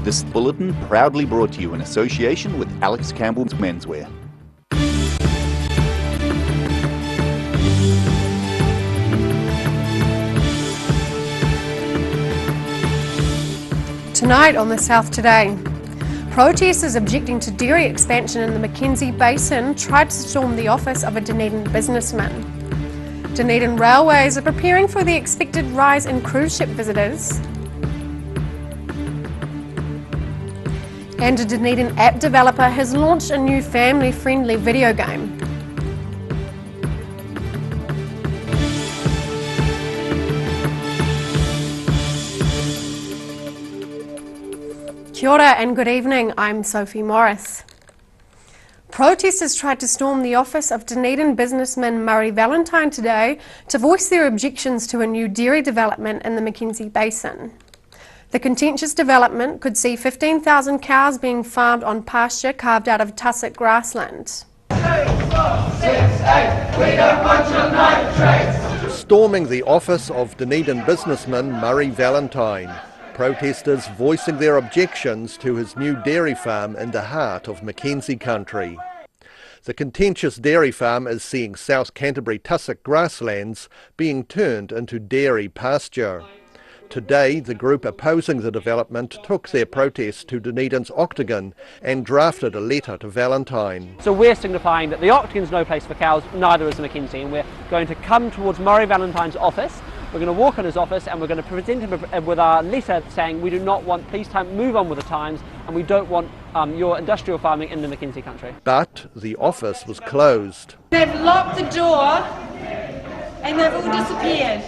This bulletin proudly brought to you in association with Alex Campbell's Menswear. Tonight on The South Today, protesters objecting to dairy expansion in the Mackenzie Basin tried to storm the office of a Dunedin businessman. Dunedin Railways are preparing for the expected rise in cruise ship visitors. And a Dunedin app developer has launched a new family-friendly video game. Kia ora and good evening, I'm Sophie Morris. Protesters tried to storm the office of Dunedin businessman Murray Valentine today to voice their objections to a new dairy development in the Mackenzie Basin. The contentious development could see 15,000 cows being farmed on pasture carved out of tussock grassland. 6, 4, 6, 8, we don't want your nitrates. Storming the office of Dunedin businessman Murray Valentine. Protesters voicing their objections to his new dairy farm in the heart of Mackenzie country. The contentious dairy farm is seeing South Canterbury tussock grasslands being turned into dairy pasture. Today, the group opposing the development took their protest to Dunedin's Octagon and drafted a letter to Valentine. So we're signifying that the Octagon's no place for cows, neither is the Mackenzie, and we're going to come towards Murray Valentine's office. We're going to walk in his office and we're going to present him with our letter saying we do not want, please move on with the times, and we don't want your industrial farming in the Mackenzie country. But the office was closed. They've locked the door and they've all disappeared.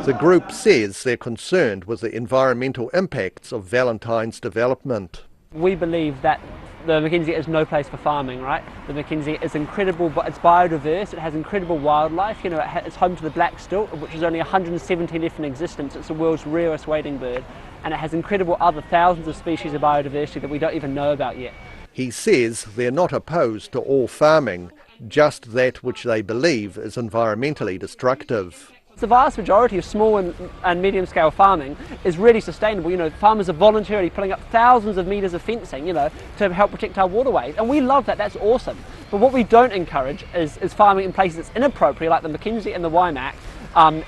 The group says they're concerned with the environmental impacts of Valentine's development. We believe that the Mackenzie is no place for farming, right? The Mackenzie is incredible, but it's biodiverse, it has incredible wildlife. You know, it's home to the black stilt, which is only 170 left in existence. It's the world's rarest wading bird, and it has incredible other thousands of species of biodiversity that we don't even know about yet. He says they're not opposed to all farming, just that which they believe is environmentally destructive. The vast majority of small and medium-scale farming is really sustainable. You know, farmers are voluntarily pulling up thousands of metres of fencing, you know, to help protect our waterways, and we love that. That's awesome. But what we don't encourage is farming in places that's inappropriate, like the Mackenzie and the Waimak,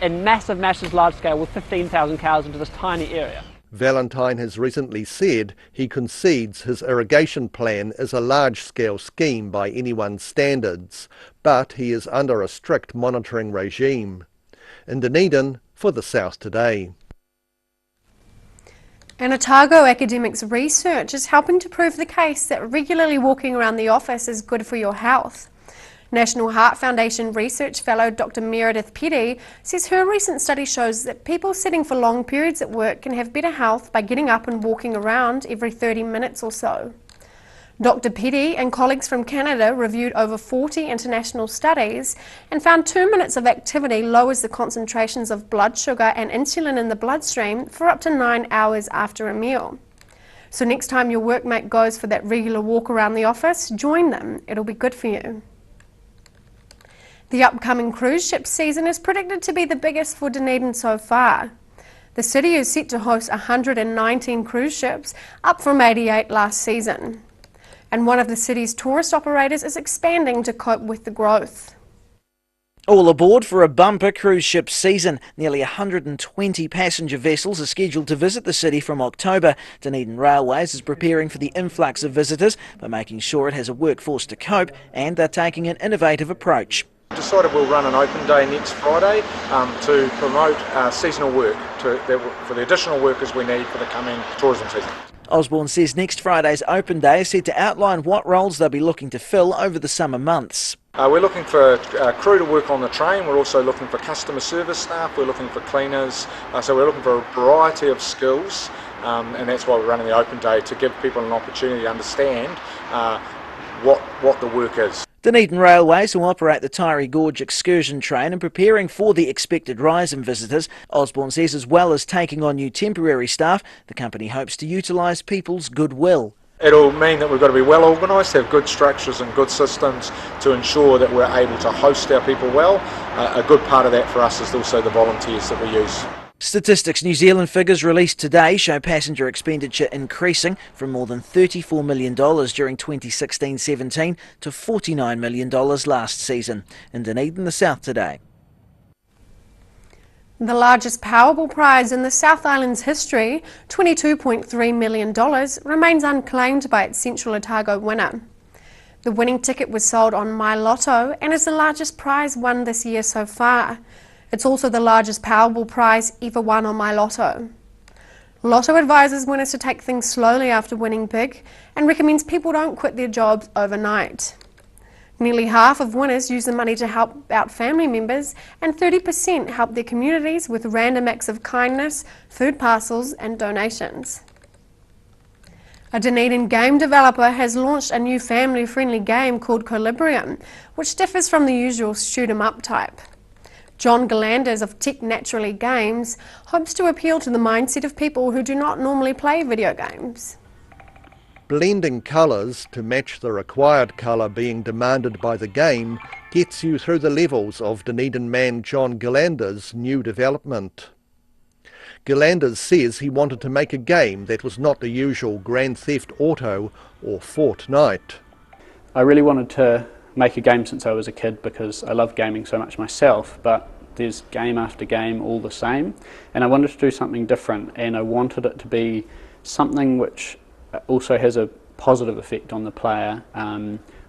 in massive, large scale with 15,000 cows into this tiny area. Valentine has recently said he concedes his irrigation plan is a large-scale scheme by anyone's standards, but he is under a strict monitoring regime. In Dunedin, for The South Today. And Otago academics' research is helping to prove the case that regularly walking around the office is good for your health. National Heart Foundation research fellow Dr. Meredith Petty says her recent study shows that people sitting for long periods at work can have better health by getting up and walking around every 30 minutes or so. Dr. Petty and colleagues from Canada reviewed over 40 international studies and found 2 minutes of activity lowers the concentrations of blood sugar and insulin in the bloodstream for up to 9 hours after a meal. So next time your workmate goes for that regular walk around the office, join them. It'll be good for you. The upcoming cruise ship season is predicted to be the biggest for Dunedin so far. The city is set to host 119 cruise ships, up from 88 last season. And one of the city's tourist operators is expanding to cope with the growth. All aboard for a bumper cruise ship season. Nearly 120 passenger vessels are scheduled to visit the city from October. Dunedin Railways is preparing for the influx of visitors by making sure it has a workforce to cope, and they're taking an innovative approach. Decided we'll run an open day next Friday to promote seasonal work for the additional workers we need for the coming tourism season. Osborne says next Friday's open day is set to outline what roles they'll be looking to fill over the summer months. We're looking for crew to work on the train. We're also looking for customer service staff. We're looking for cleaners. So we're looking for a variety of skills, and that's why we're running the open day, to give people an opportunity to understand what the work is. Dunedin Railways will operate the Taieri Gorge excursion train and preparing for the expected rise in visitors. Osborne says as well as taking on new temporary staff, the company hopes to utilise people's goodwill. It'll mean that we've got to be well organised, have good structures and good systems to ensure that we're able to host our people well. A good part of that for us is also the volunteers that we use. Statistics New Zealand figures released today show passenger expenditure increasing from more than $34 million during 2016-17 to $49 million last season. In Dunedin, the South Today. The largest Powerball prize in the South Island's history, $22.3 million, remains unclaimed by its Central Otago winner. The winning ticket was sold on My Lotto and is the largest prize won this year so far. It's also the largest Powerball prize ever won on My Lotto. Lotto advises winners to take things slowly after winning big and recommends people don't quit their jobs overnight. Nearly half of winners use the money to help out family members, and 30% help their communities with random acts of kindness, food parcels and donations. A Dunedin game developer has launched a new family-friendly game called Colibrium, which differs from the usual shoot-'em-up type. John Galanders of Tech Naturally Games hopes to appeal to the mindset of people who do not normally play video games. Blending colours to match the required colour being demanded by the game gets you through the levels of Dunedin man John Galanders' new development. Galanders says he wanted to make a game that was not the usual Grand Theft Auto or Fortnite. I really wanted to make a game since I was a kid because I love gaming so much myself, but there's game after game all the same, and I wanted to do something different, and I wanted it to be something which also has a positive effect on the player,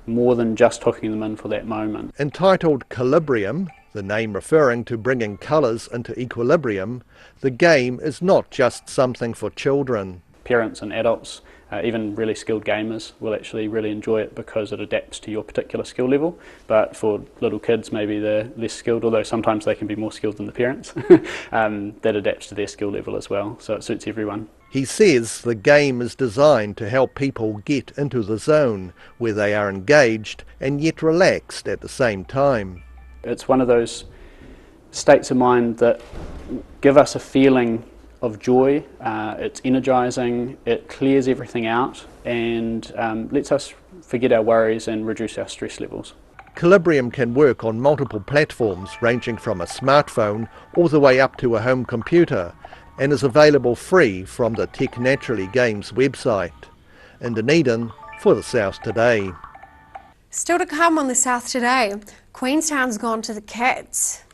more than just hooking them in for that moment. Entitled Colibrium, the name referring to bringing colours into equilibrium, the game is not just something for children. Parents and adults, even really skilled gamers, will actually really enjoy it because it adapts to your particular skill level. But for little kids, maybe they're less skilled, although sometimes they can be more skilled than the parents. That adapts to their skill level as well, so it suits everyone. He says the game is designed to help people get into the zone where they are engaged and yet relaxed at the same time. It's one of those states of mind that give us a feeling of joy. It's energising, it clears everything out and lets us forget our worries and reduce our stress levels. Colibrium can work on multiple platforms ranging from a smartphone all the way up to a home computer, and is available free from the Tech Naturally Games website. In Dunedin, for the South Today. Still to come on the South Today, Queenstown's gone to the Cats.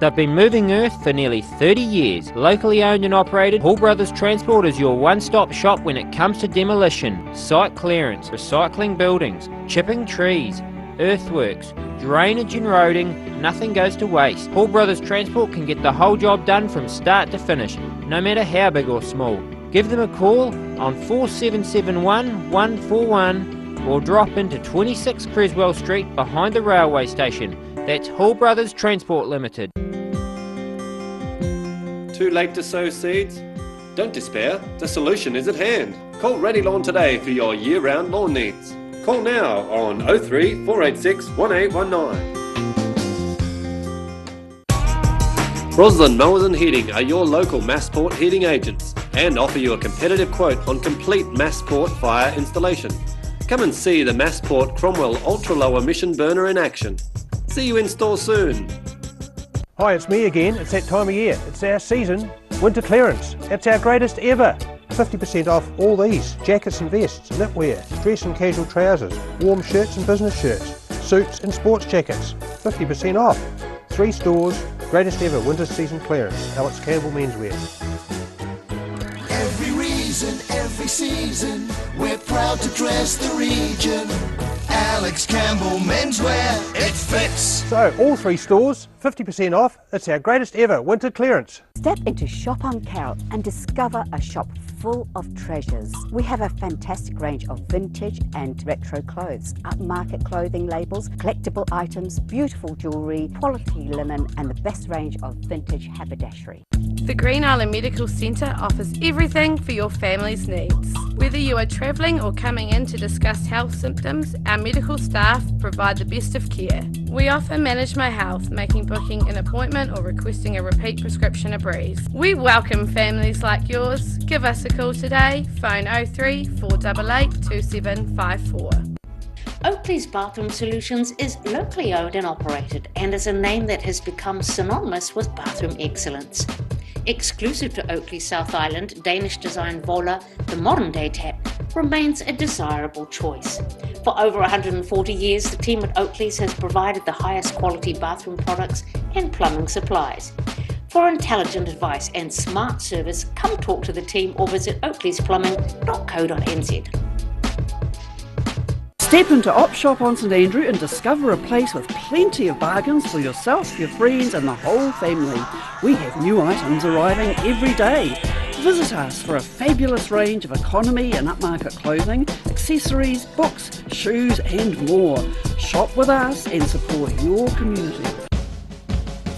They've been moving earth for nearly 30 years. Locally owned and operated, Hall Brothers Transport is your one-stop shop when it comes to demolition, site clearance, recycling buildings, chipping trees, earthworks, drainage and roading. Nothing goes to waste. Hall Brothers Transport can get the whole job done from start to finish, no matter how big or small. Give them a call on 4771 141 or drop into 26 Creswell Street behind the railway station. That's Hall Brothers Transport Limited. Too late to sow seeds? Don't despair, the solution is at hand. Call Ready Lawn today for your year-round lawn needs. Call now on 03 486 1819. Roslyn Mowers and Heating are your local Massport heating agents and offer you a competitive quote on complete Massport fire installation. Come and see the Massport Cromwell Ultra Low Emission Burner in action. See you in store soon. Hi, it's me again. It's that time of year. It's our season, winter clearance. It's our greatest ever. 50% off all these, jackets and vests, knitwear, dress and casual trousers, warm shirts and business shirts, suits and sports jackets. 50% off. 3 stores, greatest ever winter season clearance. Alex Campbell Menswear. Every reason, every season, we're proud to dress the region. Alex Campbell Menswear, it fits. So, all 3 stores, 50% off. It's our greatest ever winter clearance. Step into Shop on Carrot and discover a shop full of treasures. We have a fantastic range of vintage and retro clothes, upmarket clothing labels, collectible items, beautiful jewellery, quality linen and the best range of vintage haberdashery. The Green Island Medical Centre offers everything for your family's needs. Whether you are travelling or coming in to discuss health symptoms, our medical staff provide the best of care. We offer Manage My Health, making booking an appointment or requesting a repeat prescription a breeze. We welcome families like yours. Give us a call today, phone 03 488 2754. Oakley's Bathroom Solutions is locally owned and operated and is a name that has become synonymous with bathroom excellence. Exclusive to Oakley South Island, Danish design Vola, the modern day tap, remains a desirable choice. For over 140 years, the team at Oakley's has provided the highest quality bathroom products and plumbing supplies. For intelligent advice and smart service, come talk to the team or visit oakleysplumbing.co.nz. Step into Op Shop on St Andrew and discover a place with plenty of bargains for yourself, your friends and the whole family. We have new items arriving every day. Visit us for a fabulous range of economy and upmarket clothing, accessories, books, shoes and more. Shop with us and support your community.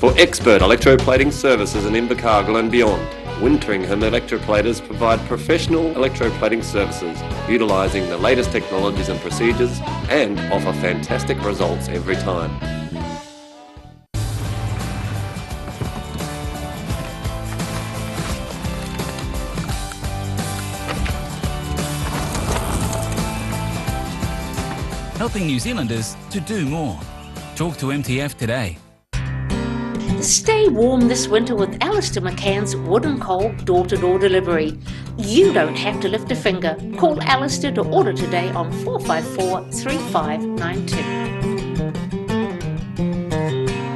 For expert electroplating services in Invercargill and beyond, Winteringham Electroplaters provide professional electroplating services utilising the latest technologies and procedures and offer fantastic results every time. Helping New Zealanders to do more. Talk to MTF today. Stay warm this winter with Alistair McCann's Wood and Coal door-to-door delivery. You don't have to lift a finger. Call Alistair to order today on 454 3592.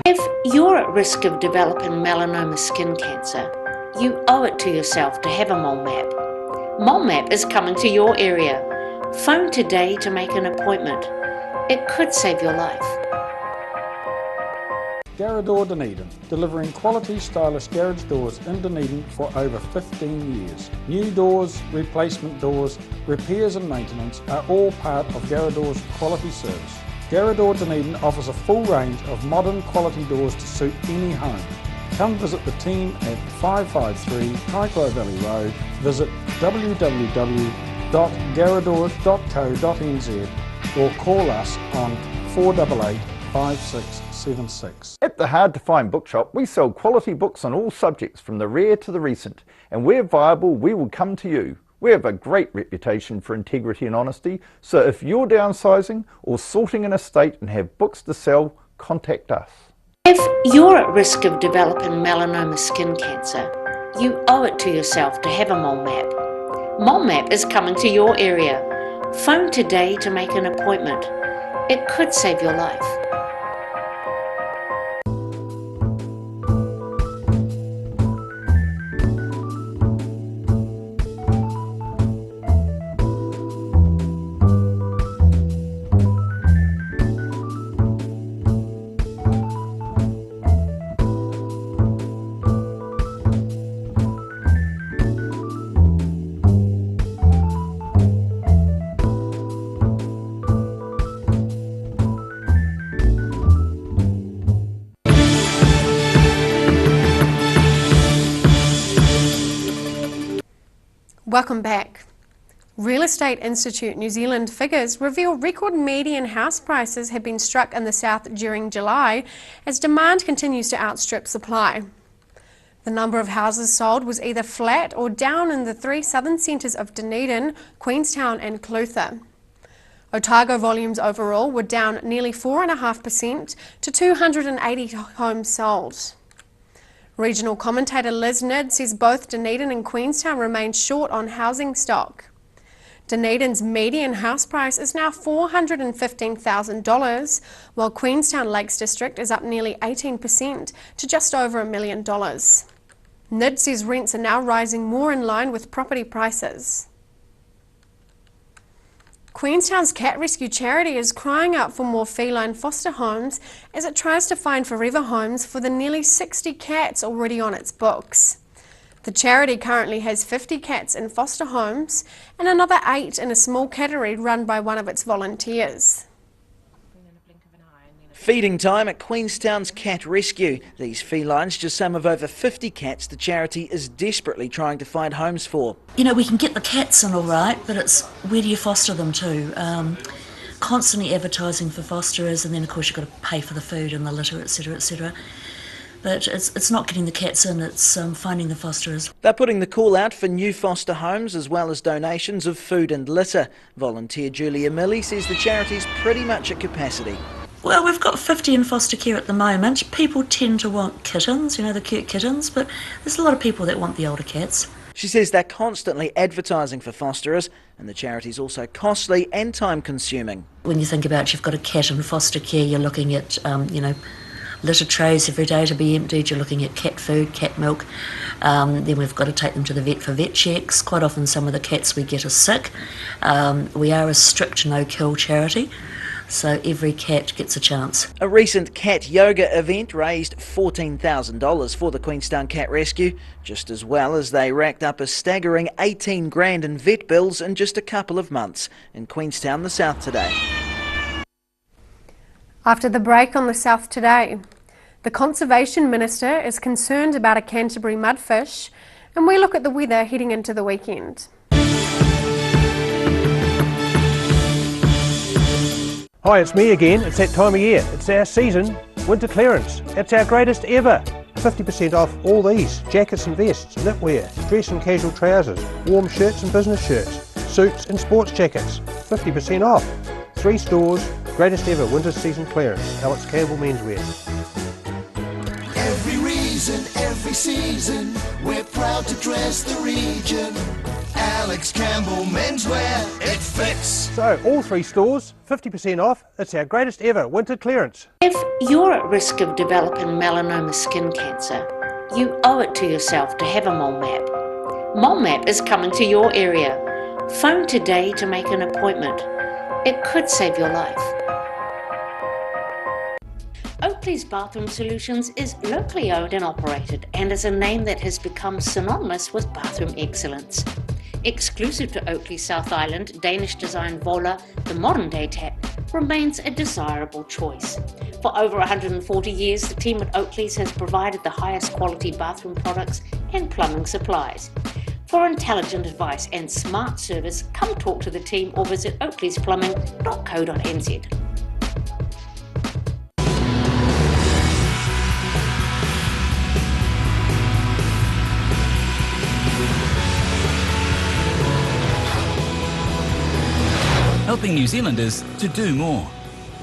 If you're at risk of developing melanoma skin cancer, you owe it to yourself to have a mole map. Mole Map is coming to your area. Phone today to make an appointment. It could save your life. Garrador Dunedin, delivering quality stylish garage doors in Dunedin for over 15 years. New doors, replacement doors, repairs and maintenance are all part of Garrador's quality service. Garrador Dunedin offers a full range of modern quality doors to suit any home. Come visit the team at 553 Kaikoura Valley Road. Visit www.garrador.co.nz or call us on 488 5676. At the Hard to Find Bookshop, we sell quality books on all subjects from the rare to the recent, and where viable, we will come to you. We have a great reputation for integrity and honesty, so if you're downsizing or sorting an estate and have books to sell, contact us. If you're at risk of developing melanoma skin cancer, you owe it to yourself to have a mole map. Mole Map is coming to your area. Phone today to make an appointment. It could save your life. Welcome back. Real Estate Institute New Zealand figures reveal record median house prices have been struck in the south during July as demand continues to outstrip supply. The number of houses sold was either flat or down in the 3 southern centres of Dunedin, Queenstown and Clutha. Otago volumes overall were down nearly 4.5% to 280 homes sold. Regional commentator Liz Nidd says both Dunedin and Queenstown remain short on housing stock. Dunedin's median house price is now $415,000, while Queenstown Lakes District is up nearly 18% to just over $1 million. Nidd says rents are now rising more in line with property prices. Queenstown's cat rescue charity is crying out for more feline foster homes as it tries to find forever homes for the nearly 60 cats already on its books. The charity currently has 50 cats in foster homes and another 8 in a small cattery run by one of its volunteers. Feeding time at Queenstown's Cat Rescue. These felines, just some of over 50 cats the charity is desperately trying to find homes for. You know, we can get the cats in all right, but it's where do you foster them to? Constantly advertising for fosterers, and then of course you've got to pay for the food and the litter, etc, etc. But it's not getting the cats in, it's finding the fosterers. They're putting the call out for new foster homes as well as donations of food and litter. Volunteer Julia Milley says the charity's pretty much at capacity. Well, we've got 50 in foster care at the moment. People tend to want kittens, you know, the cute kittens, but there's a lot of people that want the older cats. She says they're constantly advertising for fosterers, and the charity's also costly and time-consuming. When you think about you've got a cat in foster care, you're looking at, you know, litter trays every day to be emptied, you're looking at cat food, cat milk, then we've got to take them to the vet for vet checks. Quite often some of the cats we get are sick. We are a strict no-kill charity, so every cat gets a chance. A recent cat yoga event raised $14,000 for the Queenstown Cat Rescue, just as well as they racked up a staggering 18 grand in vet bills in just a couple of months. In Queenstown, the South Today. After the break on the South Today, the Conservation Minister is concerned about a Canterbury mudfish, and we look at the weather heading into the weekend. Hi, it's me again. It's that time of year. It's our season, winter clearance. It's our greatest ever. 50% off all these: jackets and vests, knitwear, dress and casual trousers, warm shirts and business shirts, suits and sports jackets. 50% off. 3 stores, greatest ever winter season clearance. Alex Campbell Menswear. Every reason, every season, we're proud to dress the region. Alex Campbell Menswear, it fits. So, all 3 stores, 50% off. It's our greatest ever winter clearance. If you're at risk of developing melanoma skin cancer, you owe it to yourself to have a mole map. Mole Map is coming to your area. Phone today to make an appointment. It could save your life. Oakley's Bathroom Solutions is locally owned and operated and is a name that has become synonymous with bathroom excellence. Exclusive to Oakley South Island, Danish design Vola, the modern day tap, remains a desirable choice. For over 140 years, the team at Oakley's has provided the highest quality bathroom products and plumbing supplies. For intelligent advice and smart service, come talk to the team or visit oakleysPlumbing.co.nz. Helping New Zealanders to do more.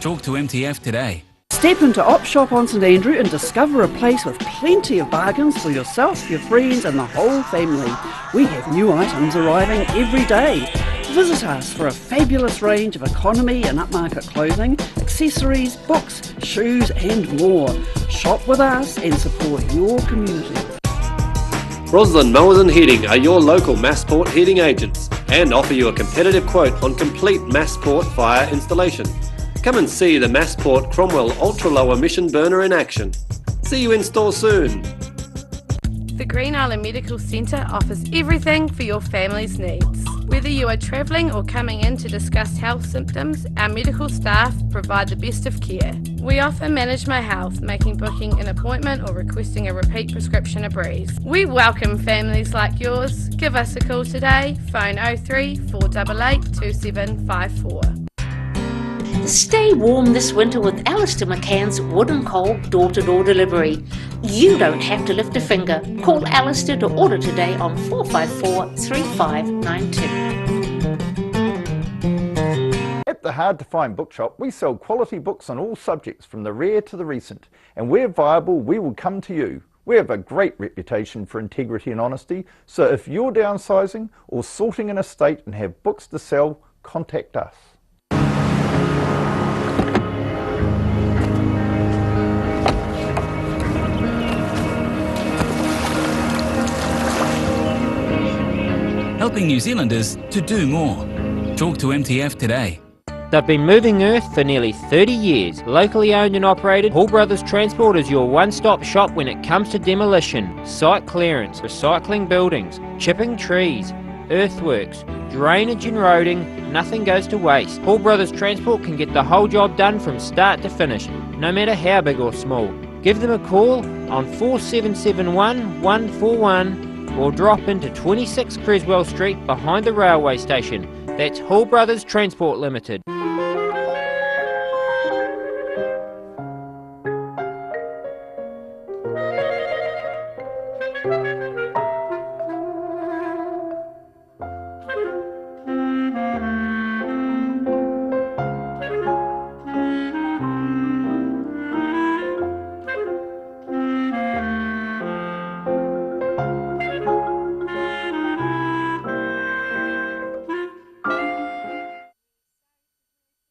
Talk to MTF today. Step into Op Shop on St Andrew and discover a place with plenty of bargains for yourself, your friends and the whole family. We have new items arriving every day. Visit us for a fabulous range of economy and upmarket clothing, accessories, books, shoes and more. Shop with us and support your community. Roslyn Mowers and Heating are your local Massport heating agents and offer you a competitive quote on complete Massport fire installation. Come and see the Massport Cromwell Ultra Low Emission Burner in action. See you in store soon. The Green Island Medical Centre offers everything for your family's needs. Whether you are travelling or coming in to discuss health symptoms, our medical staff provide the best of care. We offer Manage My Health, making booking an appointment or requesting a repeat prescription a breeze. We welcome families like yours. Give us a call today, phone 03 488 2754. Stay warm this winter with Alistair McCann's Wooden Coal door-to-door delivery. You don't have to lift a finger. Call Alistair to order today on 454 3592. At the Hard to Find Bookshop, we sell quality books on all subjects from the rare to the recent. And where viable, we will come to you. We have a great reputation for integrity and honesty, so if you're downsizing or sorting an estate and have books to sell, contact us. Helping New Zealanders to do more. Talk to MTF today. They've been moving earth for nearly 30 years. Locally owned and operated, Hall Brothers Transport is your one-stop shop when it comes to demolition, site clearance, recycling buildings, chipping trees, earthworks, drainage and roading. Nothing goes to waste. Hall Brothers Transport can get the whole job done from start to finish, no matter how big or small. Give them a call on 4771 141 or drop into 26 Creswell Street behind the railway station. That's Hall Brothers Transport Limited.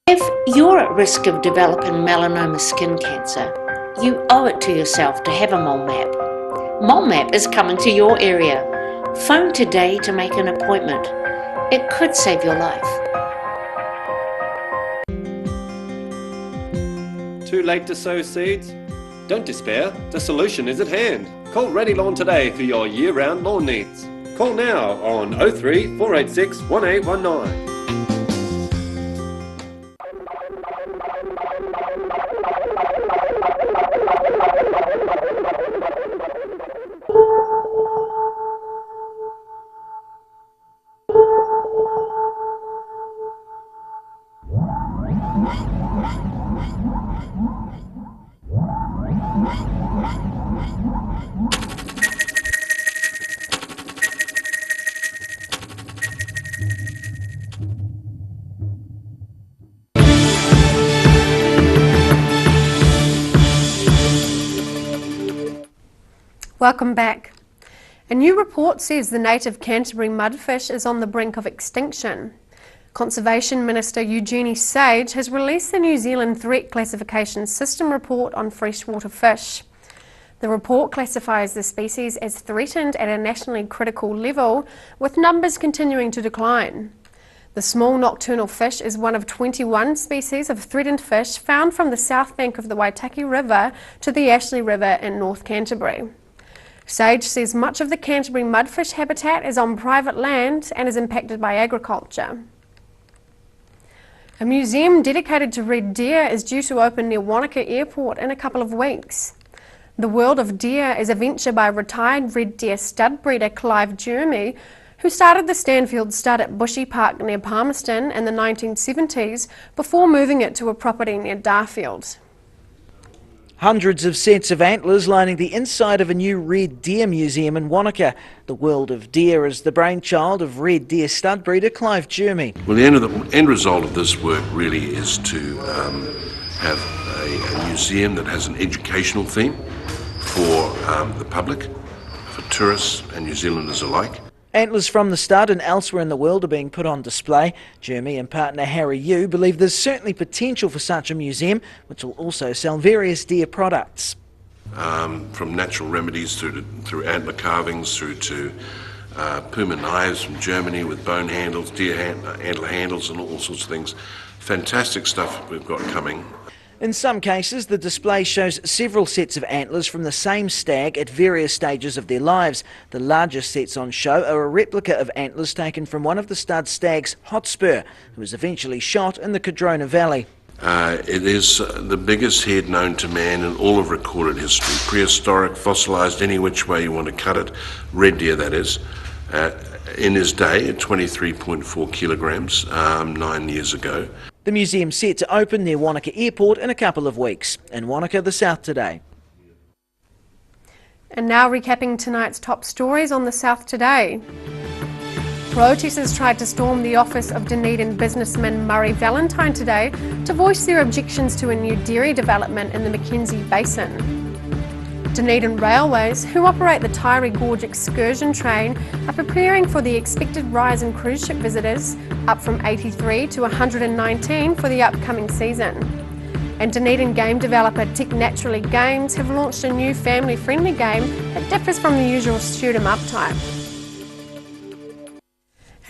If you're at risk of developing melanoma skin cancer, you owe it to yourself to have a mole map. Mole Map is coming to your area. Phone today to make an appointment. It could save your life. Too late to sow seeds? Don't despair, the solution is at hand. Call Ready Lawn today for your year-round lawn needs. Call now on 03 486 1819. Welcome back. A new report says the native Canterbury mudfish is on the brink of extinction. Conservation Minister Eugenie Sage has released the New Zealand Threat Classification System report on freshwater fish. The report classifies the species as threatened at a nationally critical level, with numbers continuing to decline. The small nocturnal fish is one of 21 species of threatened fish found from the south bank of the Waitaki River to the Ashley River in North Canterbury. Sage says much of the Canterbury mudfish habitat is on private land and is impacted by agriculture. A museum dedicated to red deer is due to open near Wanaka Airport in a couple of weeks. The World of Deer is a venture by retired red deer stud breeder Clive Jeremy, who started the Stanfield Stud at Bushy Park near Palmerston in the 1970s before moving it to a property near Darfield. Hundreds of sets of antlers lining the inside of a new red deer museum in Wanaka. The World of Deer is the brainchild of red deer stud breeder Clive Jeremy. Well, the end result of this work really is to have a museum that has an educational theme for the public, for tourists and New Zealanders alike. Antlers from the stud and elsewhere in the world are being put on display. Jeremy and partner Harry Yu believe there's certainly potential for such a museum, which will also sell various deer products. From natural remedies through antler carvings, through to Puma knives from Germany with bone handles, deer antler handles and all sorts of things. Fantastic stuff we've got coming. In some cases, the display shows several sets of antlers from the same stag at various stages of their lives. The largest sets on show are a replica of antlers taken from one of the stud stags, Hotspur, who was eventually shot in the Cardrona Valley. It is the biggest head known to man in all of recorded history. Prehistoric, fossilised, any which way you want to cut it. Red deer, that is. In his day, at 23.4 kilograms, 9 years ago. The museum's set to open near Wanaka Airport in a couple of weeks. In Wanaka, the South Today. And now recapping tonight's top stories on the South Today. Protesters tried to storm the office of Dunedin businessman Murray Valentine today to voice their objections to a new dairy development in the Mackenzie Basin. Dunedin Railways, who operate the Taieri Gorge excursion train, are preparing for the expected rise in cruise ship visitors, up from 83 to 119 for the upcoming season. And Dunedin game developer Tech Naturally Games have launched a new family-friendly game that differs from the usual shoot 'em up type.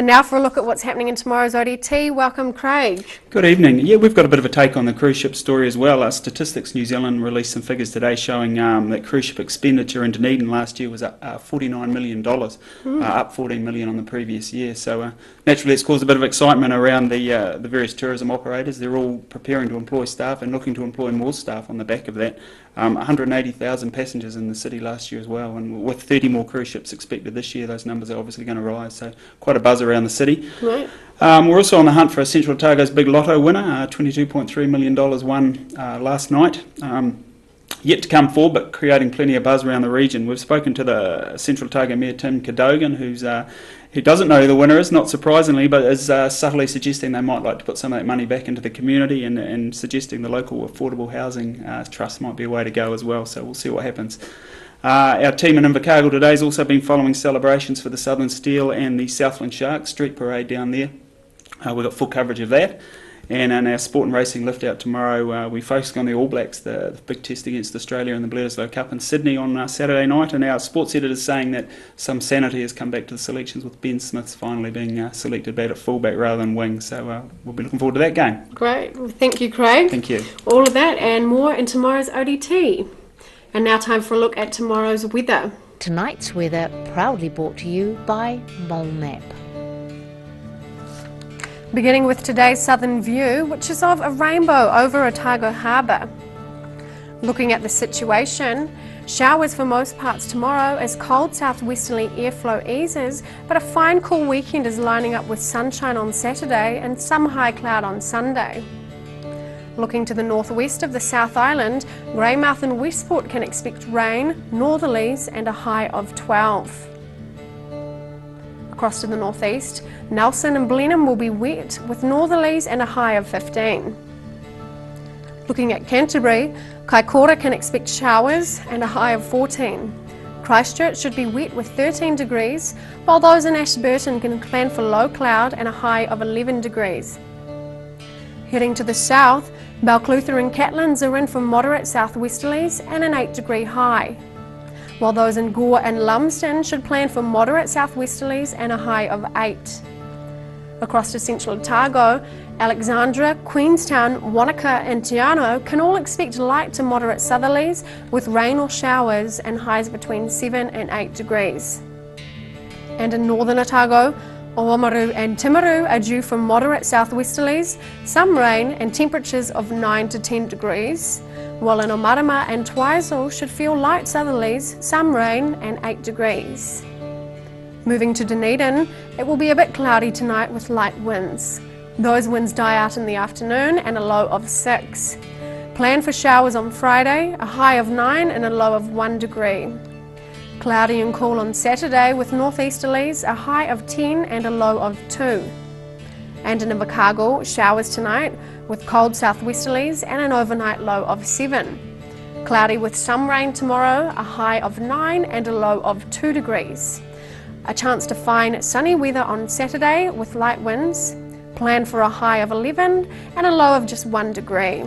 And now for a look at what's happening in tomorrow's ODT. Welcome, Craig. Good evening. Yeah, we've got a bit of a take on the cruise ship story as well. Statistics New Zealand released some figures today showing that cruise ship expenditure in Dunedin last year was $49 million, up $14 million on the previous year. So naturally it's caused a bit of excitement around the various tourism operators. They're all preparing to employ staff and looking to employ more staff on the back of that. 180,000 passengers in the city last year as well, and with 30 more cruise ships expected this year, those numbers are obviously going to rise, so quite a buzz around the city. Right. We're also on the hunt for a Central Otago's big lotto winner, $22.3 million won last night. Yet to come forward, but creating plenty of buzz around the region. We've spoken to the Central Otago Mayor Tim Cadogan, who doesn't know who the winner is, not surprisingly, but is subtly suggesting they might like to put some of that money back into the community, and suggesting the local affordable housing trust might be a way to go as well, so we'll see what happens. Our team in Invercargill today has also been following celebrations for the Southern Steel and the Southland Sharks street parade down there. We've got full coverage of that. And in our sport and racing lift out tomorrow, we focus on the All Blacks, the big test against Australia in the Bledisloe Cup in Sydney on Saturday night. And our sports editor is saying that some sanity has come back to the selections, with Ben Smith finally being selected back at fullback rather than wing. So we'll be looking forward to that game. Great. Well, thank you, Craig. Thank you. All of that and more in tomorrow's ODT. And now time for a look at tomorrow's weather. Tonight's weather proudly brought to you by Molnap. Beginning with today's southern view, which is of a rainbow over Otago Harbour. Looking at the situation, showers for most parts tomorrow as cold southwesterly airflow eases, but a fine cool weekend is lining up with sunshine on Saturday and some high cloud on Sunday. Looking to the northwest of the South Island, Greymouth and Westport can expect rain, northerlies and a high of 12. Across to the northeast, Nelson and Blenheim will be wet with northerlies and a high of 15. Looking at Canterbury, Kaikoura can expect showers and a high of 14. Christchurch should be wet with 13 degrees, while those in Ashburton can plan for low cloud and a high of 11 degrees. Heading to the south, Balclutha and Catlins are in for moderate southwesterlies and an 8-degree high, while those in Gore and Lumsden should plan for moderate southwesterlies and a high of 8. Across to Central Otago, Alexandra, Queenstown, Wanaka and Te Anau can all expect light to moderate southerlies with rain or showers and highs between 7 and 8 degrees. And in Northern Otago, Oamaru and Timaru are due for moderate southwesterlies, some rain and temperatures of 9 to 10 degrees, while in Omarama and Twizel should feel light southerlies, some rain and 8 degrees. Moving to Dunedin, it will be a bit cloudy tonight with light winds. Those winds die out in the afternoon and a low of 6. Plan for showers on Friday, a high of 9 and a low of 1 degree. Cloudy and cool on Saturday with northeasterlies, a high of 10 and a low of 2. And in Invercargill, showers tonight with cold southwesterlies and an overnight low of 7. Cloudy with some rain tomorrow, a high of 9 and a low of 2 degrees. A chance to find sunny weather on Saturday with light winds. Plan for a high of 11 and a low of just 1 degree.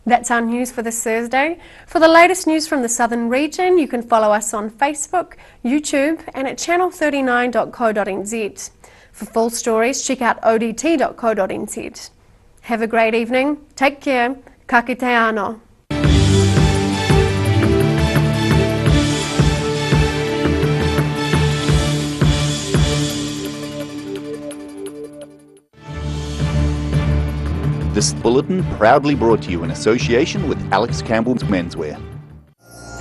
That's our news for this Thursday. For the latest news from the southern region, you can follow us on Facebook, YouTube and at channel39.co.nz. For full stories, check out odt.co.nz. Have a great evening, take care, ka kite anō. This bulletin proudly brought to you in association with Alex Campbell's Menswear.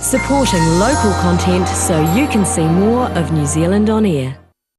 Supporting local content so you can see more of New Zealand on air.